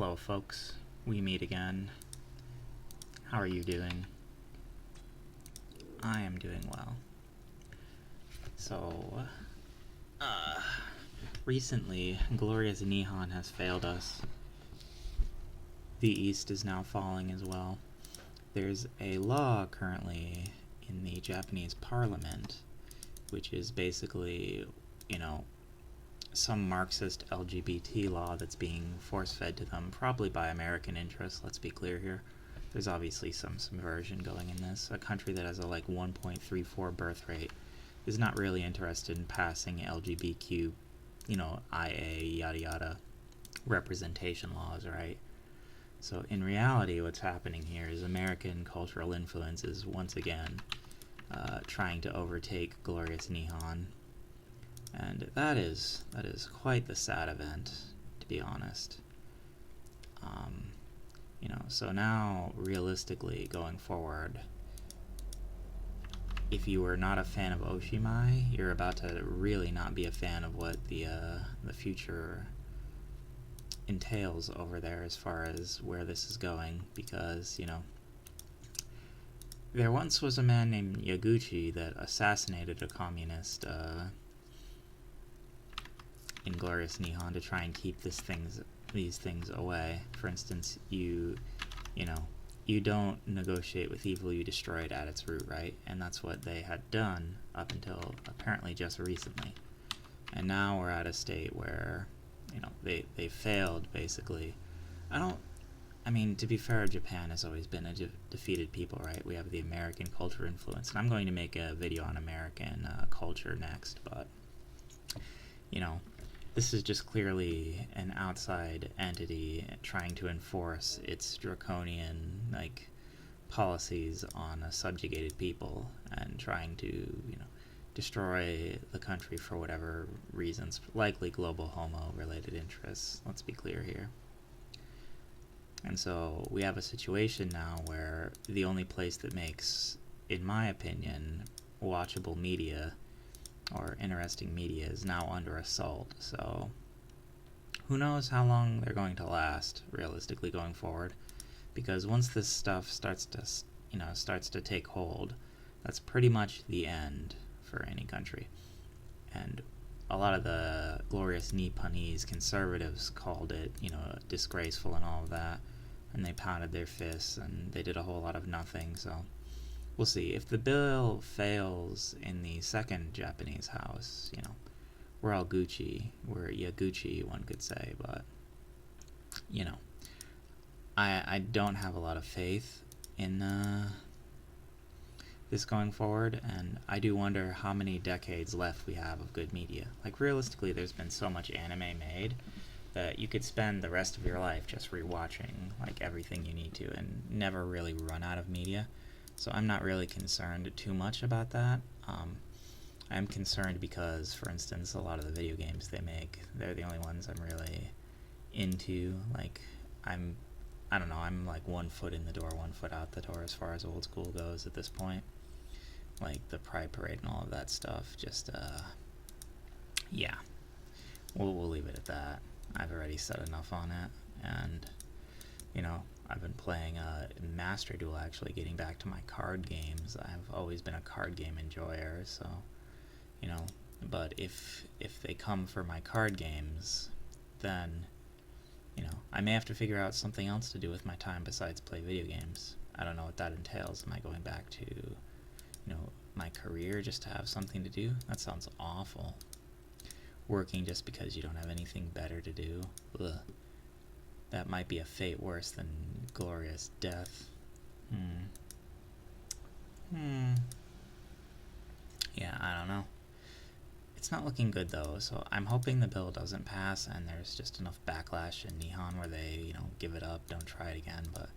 Hello folks, we meet again. How are you doing? I am doing well. So, recently, glorious Nihon has failed us. The East is now falling as well. There's a law currently in the Japanese parliament, which is basically, some Marxist LGBT law that's being force-fed to them, probably by American interests, let's be clear here. There's obviously some subversion going in this. A country that has a 1.34 birth rate is not really interested in passing LGBTQ, IA, yada yada, representation laws, right? So in reality, what's happening here is American cultural influences once again trying to overtake glorious Nihon. And that is quite the sad event, to be honest. So now, realistically, going forward, if you were not a fan of Oshimai, you're about to really not be a fan of what the future entails over there as far as where this is going, because, there once was a man named Yaguchi that assassinated a communist, in glorious Nihon to try and keep these things away. For instance, you don't negotiate with evil, you destroy it at its root, right? And that's what they had done up until apparently just recently. And now we're at a state where, they failed, basically. To be fair, Japan has always been a defeated people, right? We have the American culture influence, and I'm going to make a video on American culture next, but, this is just clearly an outside entity trying to enforce its draconian, policies on a subjugated people and trying to, destroy the country for whatever reasons, likely global homo-related interests. Let's be clear here. And so we have a situation now where the only place that makes, in my opinion, watchable media or interesting media is now under assault. So who knows how long they're going to last, realistically, going forward, because once this stuff starts to take hold, that's pretty much the end for any country. And a lot of the glorious Nipponese conservatives called it, disgraceful and all of that, and they pounded their fists and they did a whole lot of nothing. So we'll see. If the bill fails in the second Japanese house, we're all Gucci. We're Yaguchi, one could say, but, I don't have a lot of faith in this going forward, and I do wonder how many decades left we have of good media. Realistically, there's been so much anime made that you could spend the rest of your life just rewatching, everything you need to and never really run out of media. So I'm not really concerned too much about that. I'm concerned because, for instance, a lot of the video games they make, they're the only ones I'm really into. I'm 1 foot in the door, 1 foot out the door as far as old school goes at this point. The Pride Parade and all of that stuff, just, yeah. We'll leave it at that. I've already said enough on it, and, I've been playing Master Duel, actually, getting back to my card games. I've always been a card game enjoyer, so, but if they come for my card games, then, I may have to figure out something else to do with my time besides play video games. I don't know what that entails. Am I going back to, my career just to have something to do? That sounds awful. Working just because you don't have anything better to do. Ugh. That might be a fate worse than glorious death. Yeah, I don't know. It's not looking good, though, so I'm hoping the bill doesn't pass and there's just enough backlash in Nihon where they, give it up, don't try it again. But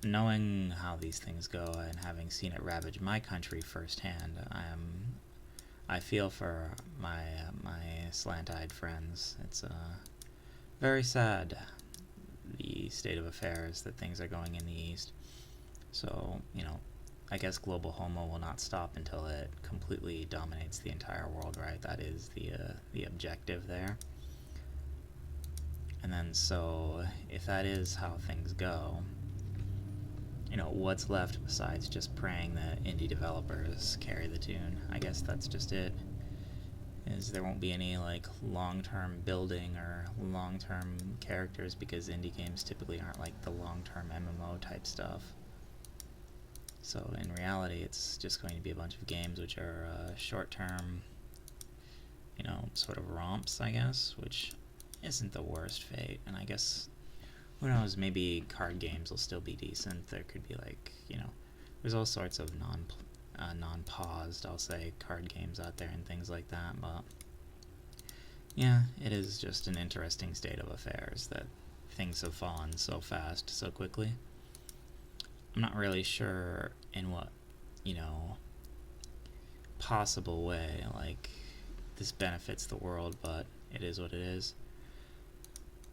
knowing how these things go and having seen it ravage my country firsthand, I feel for my slant-eyed friends. It's very sad, the state of affairs that things are going in the East. So, I guess global homo will not stop until it completely dominates the entire world, right? That is the objective there. And then, so, if that is how things go, what's left besides just praying that indie developers carry the tune? I guess that's just it. Is there won't be any, long-term building or long-term characters, because indie games typically aren't like the long-term MMO type stuff. So in reality, it's just going to be a bunch of games which are short-term, sort of romps, I guess, which isn't the worst fate. And I guess, who knows, maybe card games will still be decent. There could be there's all sorts of non-paused, I'll say, card games out there and things like that, but yeah, it is just an interesting state of affairs that things have fallen so fast, so quickly. I'm not really sure in what, possible way, this benefits the world, but it is what it is.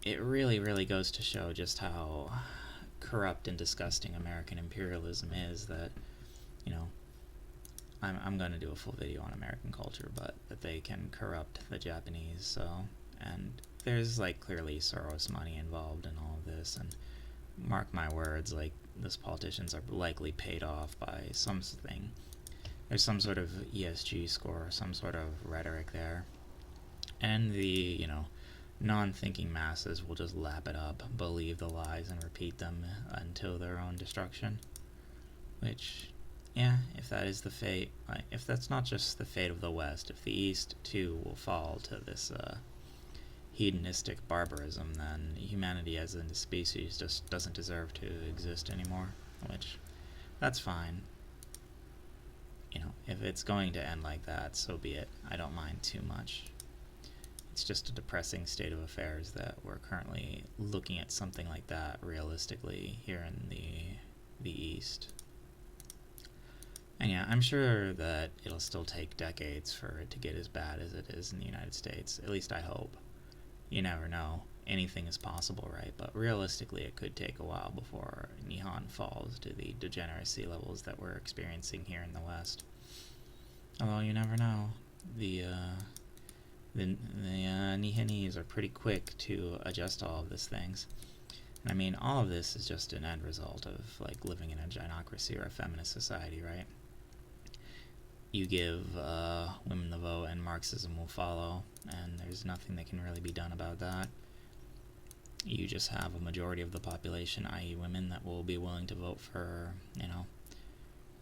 It really, really goes to show just how corrupt and disgusting American imperialism is that, I'm going to do a full video on American culture, but that they can corrupt the Japanese, so, and there's, clearly Soros money involved in all of this, and mark my words, those politicians are likely paid off by something. There's some sort of ESG score, some sort of rhetoric there, and the, non-thinking masses will just lap it up, believe the lies, and repeat them until their own destruction. Which, yeah, if that is the fate, if that's not just the fate of the West, if the East, too, will fall to this hedonistic barbarism, then humanity as a species just doesn't deserve to exist anymore, which, that's fine. If it's going to end like that, so be it. I don't mind too much. It's just a depressing state of affairs that we're currently looking at something like that realistically here in the East. And yeah, I'm sure that it'll still take decades for it to get as bad as it is in the United States. At least I hope. You never know. Anything is possible, right? But realistically, it could take a while before Nihon falls to the degeneracy levels that we're experiencing here in the West. Although you never know. The Nihonese are pretty quick to adjust all of these things. And I mean, all of this is just an end result of living in a gynocracy or a feminist society, right? You give women the vote and Marxism will follow, and there's nothing that can really be done about that. You just have a majority of the population, i.e. women, that will be willing to vote for,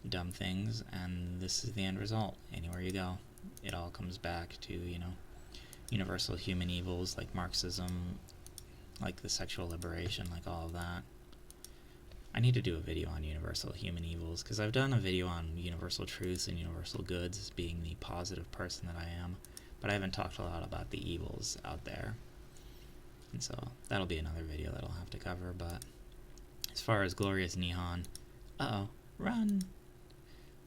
dumb things, and this is the end result. Anywhere you go, it all comes back to, universal human evils like Marxism, the sexual liberation, all of that. I need to do a video on universal human evils, because I've done a video on universal truths and universal goods as being the positive person that I am, but I haven't talked a lot about the evils out there. And so that'll be another video that I'll have to cover, but as far as glorious Nihon, run!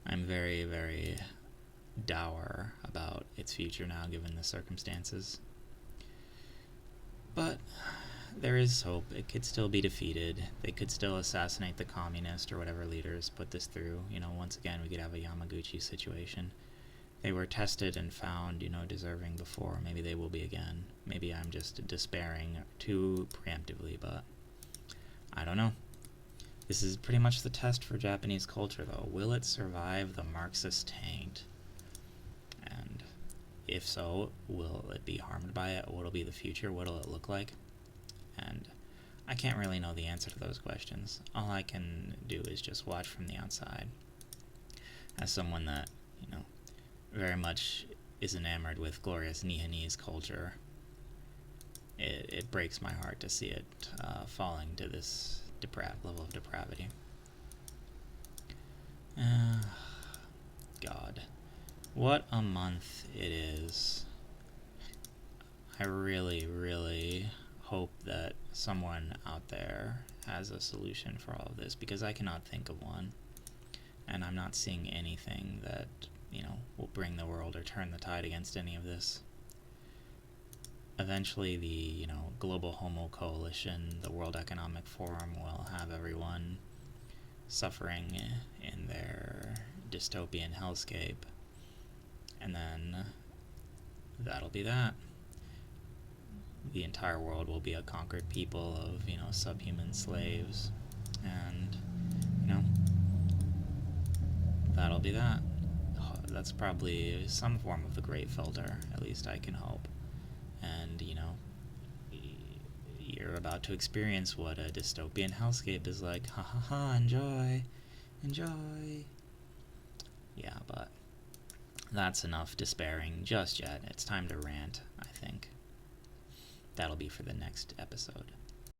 I'm very, very dour about its future now, given the circumstances. But there is hope. It could still be defeated. They could still assassinate the communist or whatever leaders put this through. Once again, we could have a Yamaguchi situation. They were tested and found, deserving before. Maybe they will be again. Maybe I'm just despairing too preemptively, but I don't know. This is pretty much the test for Japanese culture, though. Will it survive the Marxist taint? And if so, will it be harmed by it? What will be the future? What will it look like? And I can't really know the answer to those questions. All I can do is just watch from the outside. As someone that, very much is enamored with glorious Nihonese culture, it breaks my heart to see it falling to this level of depravity. God. What a month it is. I really, really hope that someone out there has a solution for all of this, because I cannot think of one. And I'm not seeing anything that, will bring the world or turn the tide against any of this. Eventually the, Global Homo Coalition, the World Economic Forum, will have everyone suffering in their dystopian hellscape. And then that'll be that. the entire world will be a conquered people of, subhuman slaves. And, that'll be that. That's probably some form of the great filter, at least I can hope. And, you're about to experience what a dystopian hellscape is like. Ha ha ha, enjoy. Enjoy. Yeah, but that's enough despairing just yet. It's time to rant, I think. That'll be for the next episode.